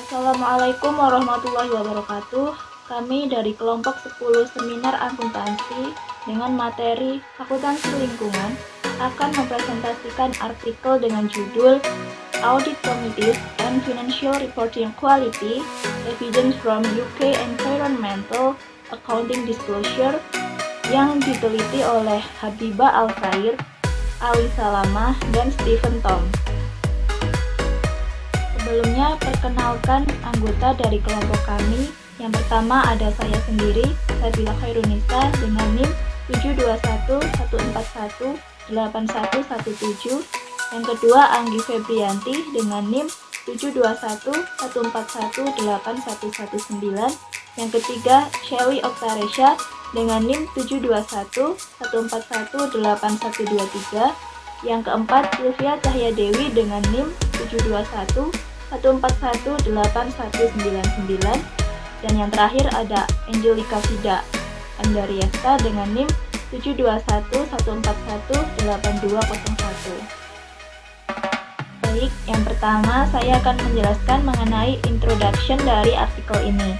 Assalamualaikum warahmatullahi wabarakatuh. Kami dari kelompok 10 seminar akuntansi dengan materi akuntansi lingkungan akan mempresentasikan artikel dengan judul Audit Committees and Financial Reporting Quality Evidence from UK Environmental Accounting Disclosure yang diteliti oleh Habibah Al-Khair, Ali Salamah, dan Stephen Tom. Sebelumnya, perkenalkan anggota dari kelompok kami. Yang pertama ada saya sendiri, Sabila Khairunisa, dengan NIM 72114181117. Yang kedua, Anggi Febrianti dengan NIM 72114181119. Yang ketiga, Shelly Oktaresya dengan NIM 72114181123. Yang keempat, Sylvia Cahya Dewi dengan NIM 72114181199. Dan yang terakhir ada Angelika Fida Andariesta dengan NIM 72114182201. Baik, yang pertama saya akan menjelaskan mengenai introduction dari artikel ini.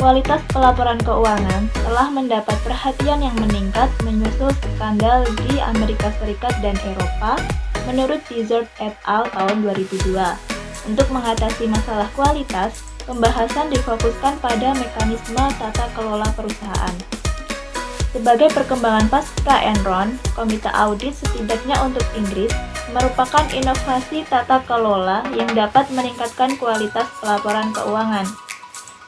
Kualitas pelaporan keuangan telah mendapat perhatian yang meningkat menyusul skandal di Amerika Serikat dan Eropa menurut Dizard et al. Tahun 2002. Untuk mengatasi masalah kualitas, pembahasan difokuskan pada mekanisme tata kelola perusahaan. Sebagai perkembangan pasca Enron, Komite Audit setidaknya untuk Inggris merupakan inovasi tata kelola yang dapat meningkatkan kualitas pelaporan keuangan.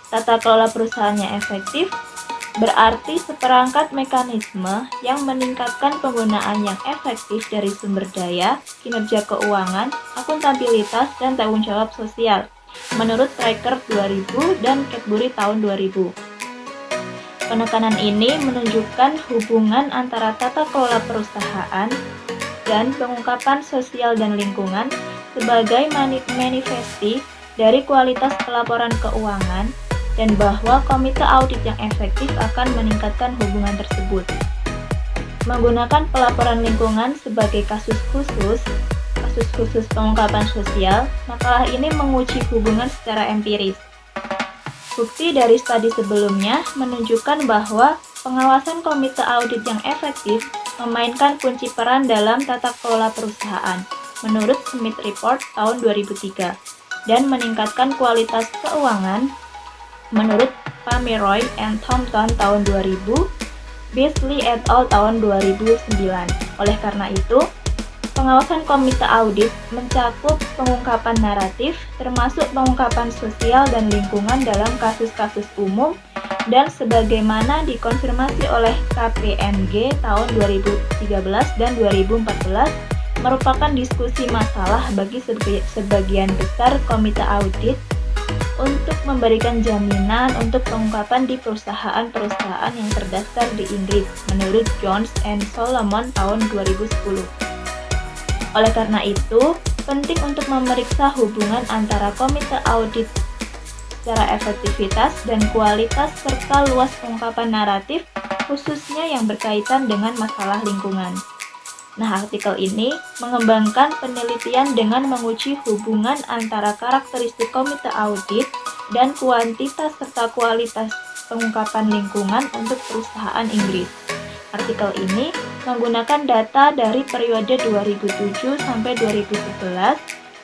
Tata kelola perusahaannya efektif, berarti seperangkat mekanisme yang meningkatkan penggunaan yang efektif dari sumber daya, kinerja keuangan, akuntabilitas, dan tanggung jawab sosial, menurut Tracker 2000 dan Cadbury tahun 2000. Penekanan ini menunjukkan hubungan antara tata kelola perusahaan dan pengungkapan sosial dan lingkungan sebagai manifesti dari kualitas pelaporan keuangan, dan bahwa komite audit yang efektif akan meningkatkan hubungan tersebut. Menggunakan pelaporan lingkungan sebagai kasus khusus pengungkapan sosial, makalah ini menguji hubungan secara empiris. Bukti dari studi sebelumnya menunjukkan bahwa pengawasan komite audit yang efektif memainkan kunci peran dalam tata kelola perusahaan, menurut Smith Report tahun 2003, dan meningkatkan kualitas keuangan, menurut Pomeroy and Thompson tahun 2000, Beasley et al. Tahun 2009. Oleh karena itu, pengawasan komite audit mencakup pengungkapan naratif, termasuk pengungkapan sosial dan lingkungan dalam kasus-kasus umum, dan sebagaimana dikonfirmasi oleh KPMG tahun 2013 dan 2014, merupakan diskusi masalah bagi sebagian besar komite audit untuk memberikan jaminan untuk pengungkapan di perusahaan-perusahaan yang terdaftar di Inggris, menurut Jones and Solomon tahun 2010. Oleh karena itu, penting untuk memeriksa hubungan antara komite audit secara efektivitas dan kualitas serta luas pengungkapan naratif, khususnya yang berkaitan dengan masalah lingkungan. Nah, artikel ini mengembangkan penelitian dengan menguji hubungan antara karakteristik komite audit dan kuantitas serta kualitas pengungkapan lingkungan untuk perusahaan Inggris. Artikel ini menggunakan data dari periode 2007 sampai 2011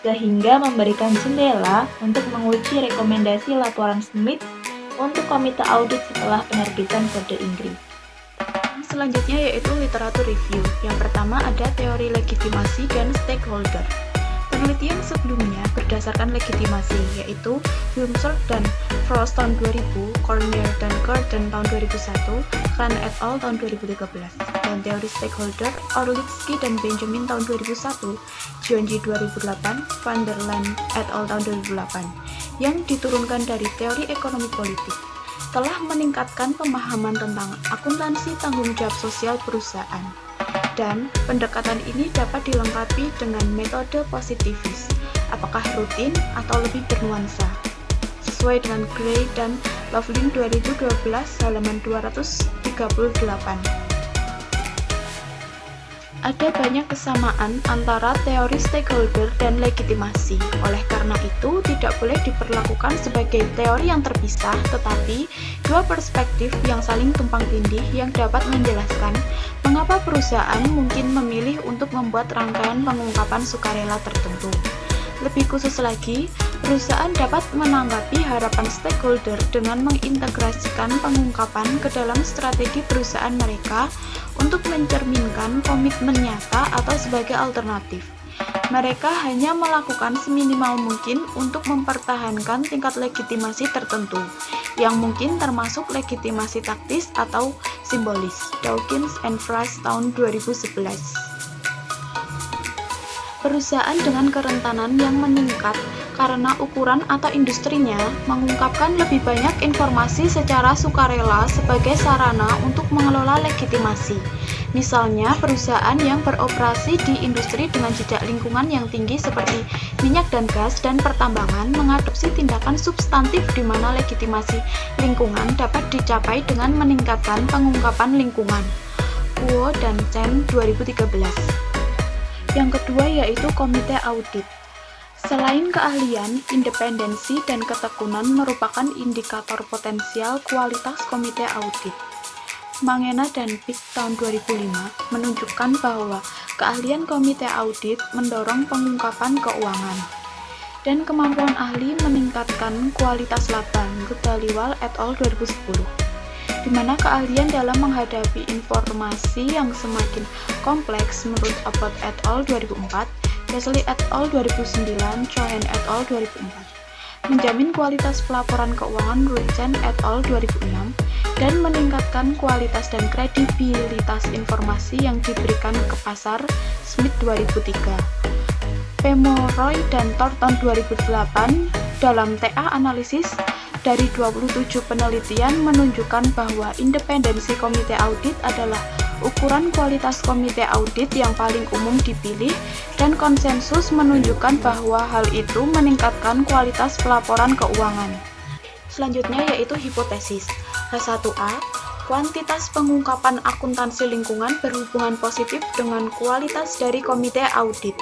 sehingga memberikan jendela untuk menguji rekomendasi laporan Smith untuk komite audit setelah penerbitan Kode Inggris. Selanjutnya yaitu literatur review. Yang pertama ada teori legitimasi dan stakeholder. Penelitian sebelumnya berdasarkan legitimasi, yaitu Blumsberg dan Frost tahun 2000, Cormier dan Gordon tahun 2001, Khan et al. Tahun 2013. Dan teori stakeholder, Orlitsky dan Benjamin tahun 2001, Gionji 2008, Van der Laan et al. Tahun 2008, yang diturunkan dari teori ekonomi politik, telah meningkatkan pemahaman tentang akuntansi tanggung jawab sosial perusahaan. Dan pendekatan ini dapat dilengkapi dengan metode positivis, apakah rutin atau lebih bernuansa, sesuai dengan Gray dan Loveling 2012 halaman 238. Ada banyak kesamaan antara teori stakeholder dan legitimasi. Oleh karena itu, tidak boleh diperlakukan sebagai teori yang terpisah, tetapi dua perspektif yang saling tumpang tindih yang dapat menjelaskan mengapa perusahaan mungkin memilih untuk membuat rangkaian pengungkapan sukarela tertentu. Lebih khusus lagi, perusahaan dapat menanggapi harapan stakeholder dengan mengintegrasikan pengungkapan ke dalam strategi perusahaan mereka untuk mencerminkan komitmen nyata atau sebagai alternatif. Mereka hanya melakukan seminimal mungkin untuk mempertahankan tingkat legitimasi tertentu, yang mungkin termasuk legitimasi taktis atau simbolis. Dawkins and Friess tahun 2011. Perusahaan dengan kerentanan yang meningkat karena ukuran atau industrinya mengungkapkan lebih banyak informasi secara sukarela sebagai sarana untuk mengelola legitimasi. Misalnya, perusahaan yang beroperasi di industri dengan jejak lingkungan yang tinggi seperti minyak dan gas dan pertambangan mengadopsi tindakan substantif di mana legitimasi lingkungan dapat dicapai dengan meningkatkan pengungkapan lingkungan. Kuo dan Chen 2013. Yang kedua yaitu komite audit. Selain keahlian, independensi, dan ketekunan merupakan indikator potensial kualitas komite audit. Mangena dan Pick tahun 2005 menunjukkan bahwa keahlian komite audit mendorong pengungkapan keuangan dan kemampuan ahli meningkatkan kualitas laba. Gutaliwal et al. 2010. Di mana keahlian dalam menghadapi informasi yang semakin kompleks menurut Abbott et al. 2004, Leslie et al. 2009, Cohen et al. 2004, menjamin kualitas pelaporan keuangan Rutzen et al. 2006, dan meningkatkan kualitas dan kredibilitas informasi yang diberikan ke pasar Smith 2003. Pomeroy dan Thornton 2008 dalam TA analisis dari 27 penelitian menunjukkan bahwa independensi komite audit adalah ukuran kualitas komite audit yang paling umum dipilih, dan konsensus menunjukkan bahwa hal itu meningkatkan kualitas pelaporan keuangan. Selanjutnya yaitu hipotesis. H1A, kuantitas pengungkapan akuntansi lingkungan berhubungan positif dengan kualitas dari komite audit.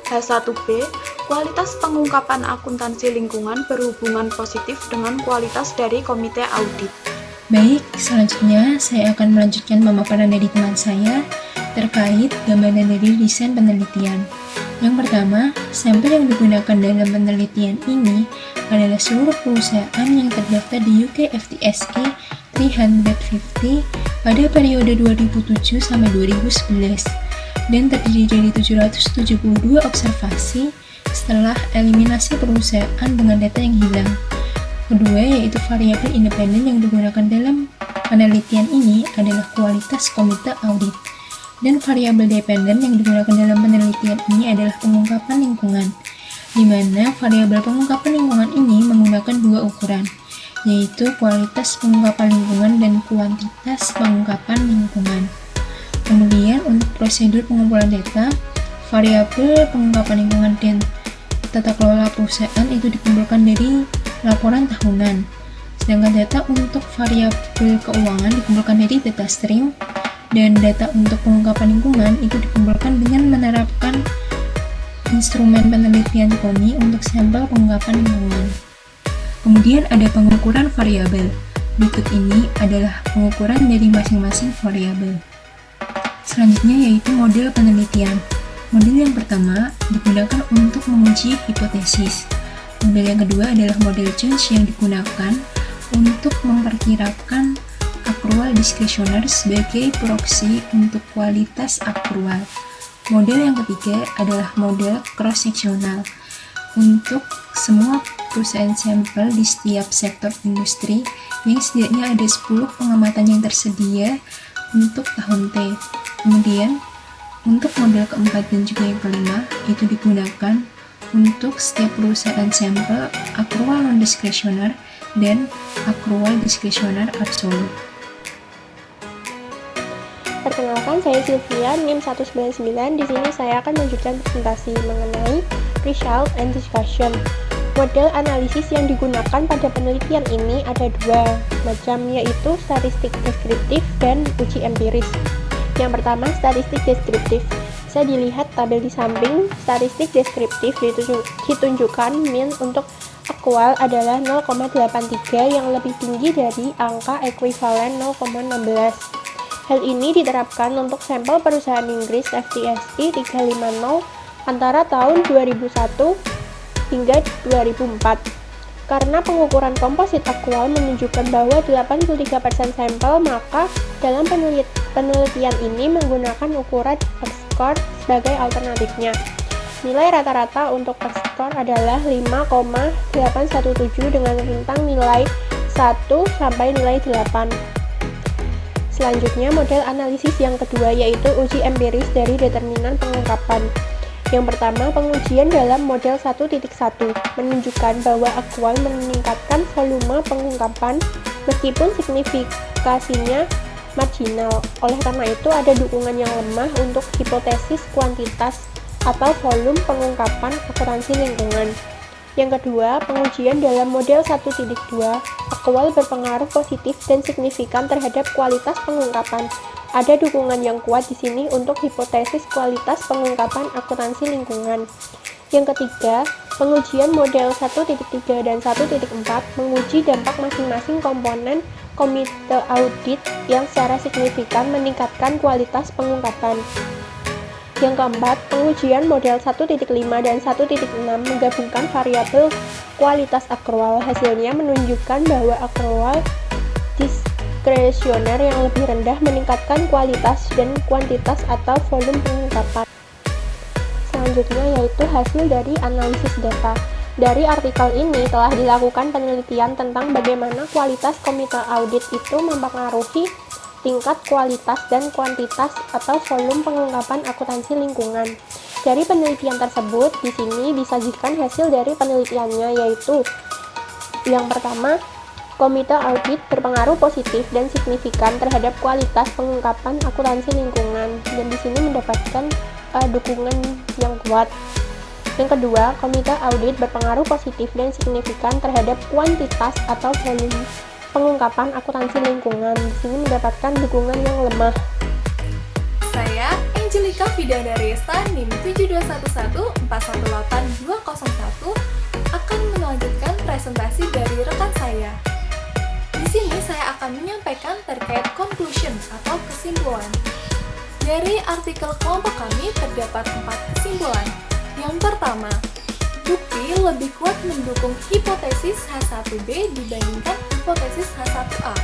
H1B, kualitas pengungkapan akuntansi lingkungan berhubungan positif dengan kualitas dari komite audit. Baik, selanjutnya saya akan melanjutkan pemaparan dari teman saya terkait gambaran dari desain penelitian. Yang pertama, sampel yang digunakan dalam penelitian ini adalah seluruh perusahaan yang terdaftar di UK FTSE 350 pada periode 2007 sampai 2011 dan terdiri dari 772 observasi setelah eliminasi perusahaan dengan data yang hilang. Kedua, yaitu variabel independen yang digunakan dalam penelitian ini adalah kualitas komite audit. Dan variabel dependen yang digunakan dalam penelitian ini adalah pengungkapan lingkungan, di mana variabel pengungkapan lingkungan ini menggunakan dua ukuran, yaitu kualitas pengungkapan lingkungan dan kuantitas pengungkapan lingkungan. Kemudian untuk prosedur pengumpulan data, variabel pengungkapan lingkungan dan tata kelola perusahaan itu dikumpulkan dari laporan tahunan. Sedangkan data untuk variabel keuangan dikumpulkan dari data stream, dan data untuk pengungkapan lingkungan itu dikumpulkan dengan menerapkan instrumen penelitian KONI untuk sampel pengungkapan lingkungan. Kemudian ada pengukuran variabel. Berikut ini adalah pengukuran dari masing-masing variabel. Selanjutnya yaitu model penelitian. Model yang pertama digunakan untuk menguji hipotesis. Model yang kedua adalah model Jones yang digunakan untuk memperkirakan akrual diskresioner sebagai proksi untuk kualitas akrual. Model yang ketiga adalah model cross-sectional untuk semua perusahaan sampel di setiap sektor industri yang setidaknya ada 10 pengamatan yang tersedia untuk tahun T. Kemudian untuk model keempat dan juga yang kelima itu digunakan untuk setiap perusahaan sampel akrual non-diskresioner dan akrual diskresioner absolut. Perkenalkan, saya Sylvia, NIM 199. Di sini saya akan melanjutkan presentasi mengenai result and discussion. Model analisis yang digunakan pada penelitian ini ada dua macam, yaitu statistik deskriptif dan uji empiris. Yang pertama, statistik deskriptif. Bisa dilihat tabel di samping, statistik deskriptif ditunjukkan min untuk aktual adalah 0,83 yang lebih tinggi dari angka ekuivalen 0,16. Hal ini diterapkan untuk sampel perusahaan Inggris FTSE 350 antara tahun 2001 hingga 2004. Karena pengukuran komposit aktual menunjukkan bahwa 83% sampel, maka dalam penelitian ini menggunakan ukuran X-score sebagai alternatifnya. Nilai rata-rata untuk X-score adalah 5,817 dengan rentang nilai 1 sampai nilai 8. Selanjutnya, model analisis yang kedua yaitu uji empiris dari determinan pengungkapan. Yang pertama, pengujian dalam model 1.1 menunjukkan bahwa aktual meningkatkan volume pengungkapan meskipun signifikasinya marginal. Oleh karena itu, ada dukungan yang lemah untuk hipotesis kuantitas atau volume pengungkapan akuransi lingkungan. Yang kedua, pengujian dalam model 1.2 aktual berpengaruh positif dan signifikan terhadap kualitas pengungkapan. Ada dukungan yang kuat di sini untuk hipotesis kualitas pengungkapan akuntansi lingkungan. Yang ketiga, pengujian model 1.3 dan 1.4 menguji dampak masing-masing komponen komite audit yang secara signifikan meningkatkan kualitas pengungkapan. Yang keempat, pengujian model 1.5 dan 1.6 menggabungkan variabel kualitas akrual. Hasilnya menunjukkan bahwa akrual diskresioner yang lebih rendah meningkatkan kualitas dan kuantitas atau volume pengungkapan. Selanjutnya yaitu hasil dari analisis data. Dari artikel ini telah dilakukan penelitian tentang bagaimana kualitas komite audit itu mempengaruhi tingkat kualitas dan kuantitas atau volume pengungkapan akuntansi lingkungan. Dari penelitian tersebut, di sini disajikan hasil dari penelitiannya yaitu yang pertama, komite audit berpengaruh positif dan signifikan terhadap kualitas pengungkapan akuntansi lingkungan dan di sini mendapatkan dukungan yang kuat. Yang kedua, komite audit berpengaruh positif dan signifikan terhadap kuantitas atau volume pengungkapan akuntansi lingkungan. Di sini mendapatkan dukungan yang lemah. Saya Angelika Vidana Resta NIM 72114182201 akan melanjutkan presentasi dari rekan saya. Di sini saya akan menyampaikan terkait conclusion atau kesimpulan. Dari artikel kelompok kami terdapat 4 kesimpulan. Yang pertama, bukti lebih kuat mendukung hipotesis H1B dibandingkan hipotesis H1A,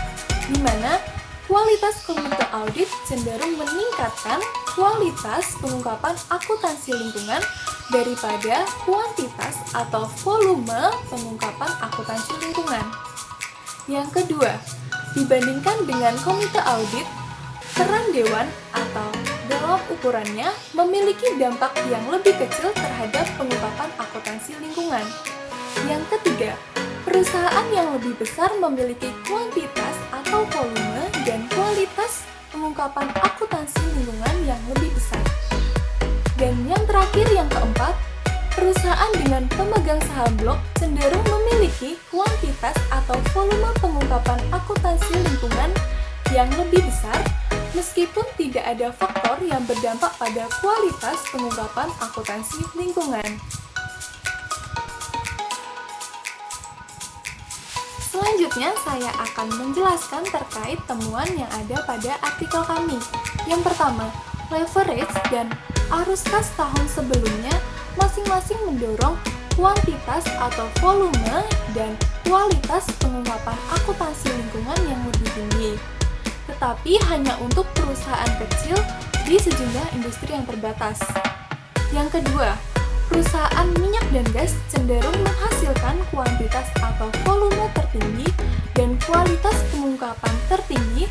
di mana kualitas komite audit cenderung meningkatkan kualitas pengungkapan akuntansi lingkungan daripada kuantitas atau volume pengungkapan akuntansi lingkungan. Yang kedua, dibandingkan dengan komite audit, peran dewan atau dalam ukurannya memiliki dampak yang lebih kecil terhadap pengungkapan akuntansi lingkungan. Yang ketiga, perusahaan yang lebih besar memiliki kuantitas atau volume dan kualitas pengungkapan akuntansi lingkungan yang lebih besar. Dan yang terakhir, yang keempat, perusahaan dengan pemegang saham blok cenderung memiliki kuantitas atau volume pengungkapan akuntansi lingkungan yang lebih besar meskipun tidak ada faktor yang berdampak pada kualitas pengungkapan akuntansi lingkungan. Selanjutnya, saya akan menjelaskan terkait temuan yang ada pada artikel kami. Yang pertama, leverage dan arus kas tahun sebelumnya masing-masing mendorong kuantitas atau volume dan kualitas pengungkapan akuntansi lingkungan yang lebih tinggi, tetapi hanya untuk perusahaan kecil di sejumlah industri yang terbatas. Yang kedua, perusahaan minyak dan gas cenderung menghasilkan kuantitas atau volume tertinggi dan kualitas pengungkapan tertinggi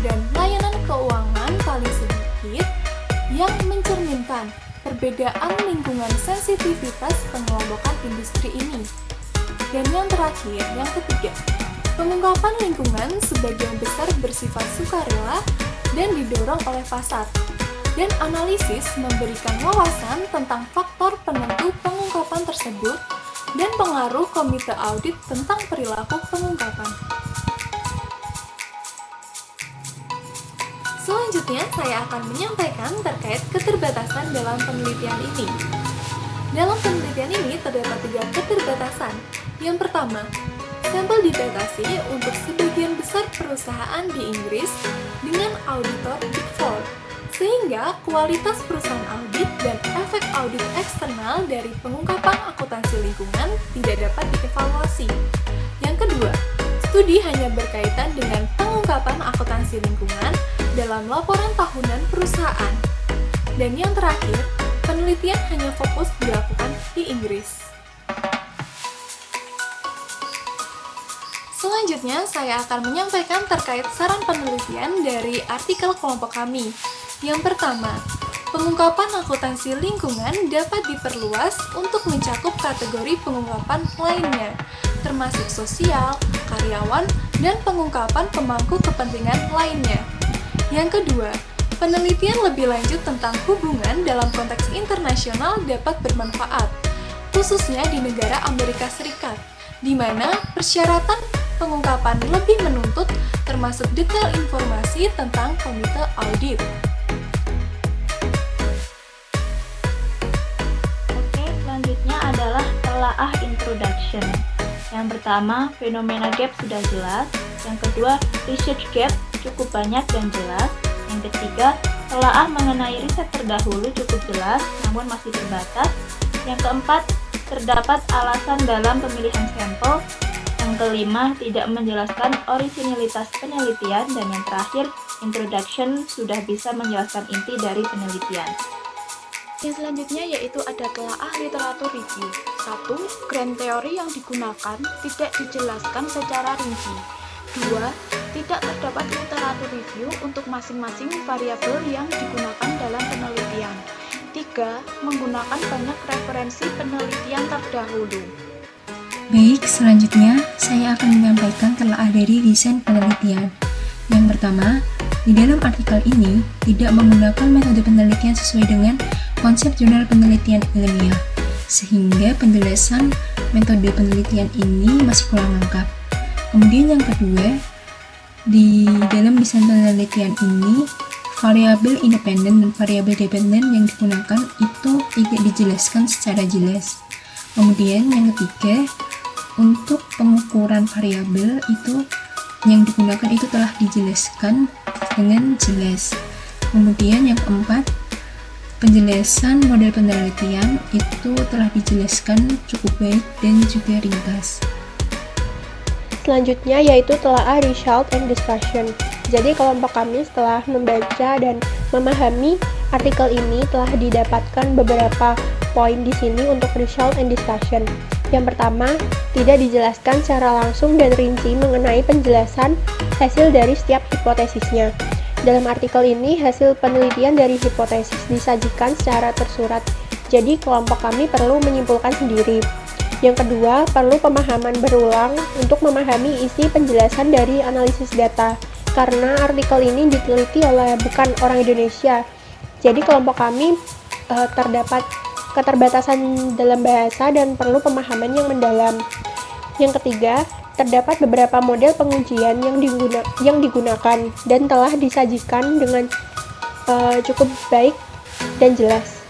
dan layanan keuangan paling sedikit yang mencerminkan perbedaan lingkungan sensitivitas pengelompokan industri ini. Dan yang terakhir, yang ketiga, pengungkapan lingkungan sebagian besar bersifat sukarela dan didorong oleh pasar. Dan analisis memberikan wawasan tentang faktor penentu pengungkapan tersebut dan pengaruh komite audit tentang perilaku pengungkapan. Selanjutnya, saya akan menyampaikan terkait keterbatasan dalam penelitian ini. Dalam penelitian ini terdapat 3 keterbatasan. Yang pertama, sampel dibatasi untuk sebagian besar perusahaan di Inggris dengan auditor Big Four, sehingga kualitas perusahaan audit dan efek audit eksternal dari pengungkapan akuntansi lingkungan tidak dapat dievaluasi. Yang kedua, studi hanya berkaitan dengan pengungkapan akuntansi lingkungan dalam laporan tahunan perusahaan. Dan yang terakhir, penelitian hanya fokus dilakukan di Inggris. Selanjutnya, saya akan menyampaikan terkait saran penelitian dari artikel kelompok kami. Yang pertama, pengungkapan akuntansi lingkungan dapat diperluas untuk mencakup kategori pengungkapan lainnya, termasuk sosial, karyawan, dan pengungkapan pemangku kepentingan lainnya. Yang kedua, penelitian lebih lanjut tentang hubungan dalam konteks internasional dapat bermanfaat, khususnya di negara Amerika Serikat, di mana persyaratan pengungkapan lebih menuntut termasuk detail informasi tentang komite audit. Oke, selanjutnya adalah telaah introduction. Yang pertama, fenomena gap sudah jelas. Yang kedua, research gap cukup banyak dan jelas. Yang ketiga, telaah mengenai riset terdahulu cukup jelas, namun masih terbatas. Yang keempat, terdapat alasan dalam pemilihan sampel. Yang kelima, tidak menjelaskan orisinilitas penelitian. Dan yang terakhir, introduction sudah bisa menjelaskan inti dari penelitian. Yang selanjutnya yaitu ada telaah literatur review. 1. Grand teori yang digunakan tidak dijelaskan secara rinci. 2. Tidak terdapat literatur review untuk masing-masing variabel yang digunakan dalam penelitian. 3. Menggunakan banyak referensi penelitian terdahulu. Baik, selanjutnya saya akan menyampaikan telaah dari desain penelitian. Yang pertama, di dalam artikel ini tidak menggunakan metode penelitian sesuai dengan konsep jurnal penelitian ilmiah, sehingga penjelasan metode penelitian ini masih kurang lengkap. Kemudian yang kedua, di dalam desain penelitian ini, variabel independen dan variabel dependen yang digunakan itu tidak dijelaskan secara jelas. Kemudian yang ketiga, untuk pengukuran variabel itu yang digunakan itu telah dijelaskan dengan jelas. Kemudian yang keempat, penjelasan model penelitian itu telah dijelaskan cukup baik dan juga ringkas. Selanjutnya yaitu telaah result and discussion. Jadi kelompok kami setelah membaca dan memahami artikel ini telah didapatkan beberapa poin di sini untuk result and discussion. Yang pertama, tidak dijelaskan secara langsung dan rinci mengenai penjelasan hasil dari setiap hipotesisnya. Dalam artikel ini, hasil penelitian dari hipotesis disajikan secara tersurat, jadi kelompok kami perlu menyimpulkan sendiri. Yang kedua, perlu pemahaman berulang untuk memahami isi penjelasan dari analisis data, karena artikel ini diteliti oleh bukan orang Indonesia. Jadi kelompok kami terdapat keterbatasan dalam bahasa dan perlu pemahaman yang mendalam. Yang ketiga, terdapat beberapa model pengujian yang digunakan dan telah disajikan dengan cukup baik dan jelas.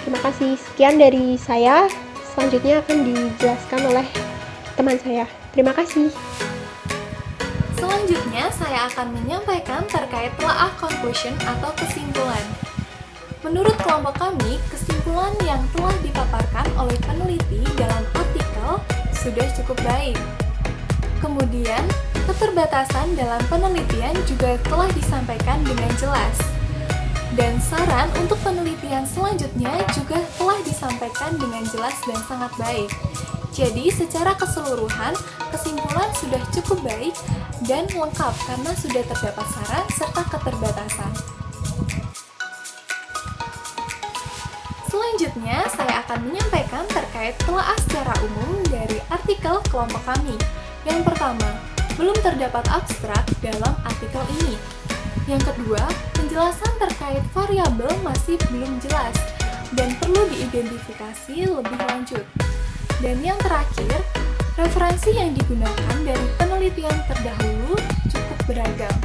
Terima kasih. Sekian dari saya. Selanjutnya akan dijelaskan oleh teman saya. Terima kasih. Selanjutnya, saya akan menyampaikan terkait telaah conclusion atau kesimpulan. Menurut kelompok kami, kesimpulan yang telah dipaparkan oleh peneliti dalam artikel sudah cukup baik. Kemudian, keterbatasan dalam penelitian juga telah disampaikan dengan jelas. Dan saran untuk penelitian selanjutnya juga telah disampaikan dengan jelas dan sangat baik. Jadi, secara keseluruhan, kesimpulan sudah cukup baik dan lengkap karena sudah terdapat saran serta keterbatasan. Selanjutnya, saya akan menyampaikan terkait telaah secara umum dari artikel kelompok kami. Yang pertama, belum terdapat abstrak dalam artikel ini. Yang kedua, penjelasan terkait variabel masih belum jelas dan perlu diidentifikasi lebih lanjut. Dan yang terakhir, referensi yang digunakan dari penelitian terdahulu cukup beragam.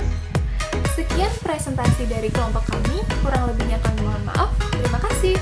Sekian Sekian presentasi dari kelompok kami, kurang lebihnya kami mohon maaf. Terima kasih.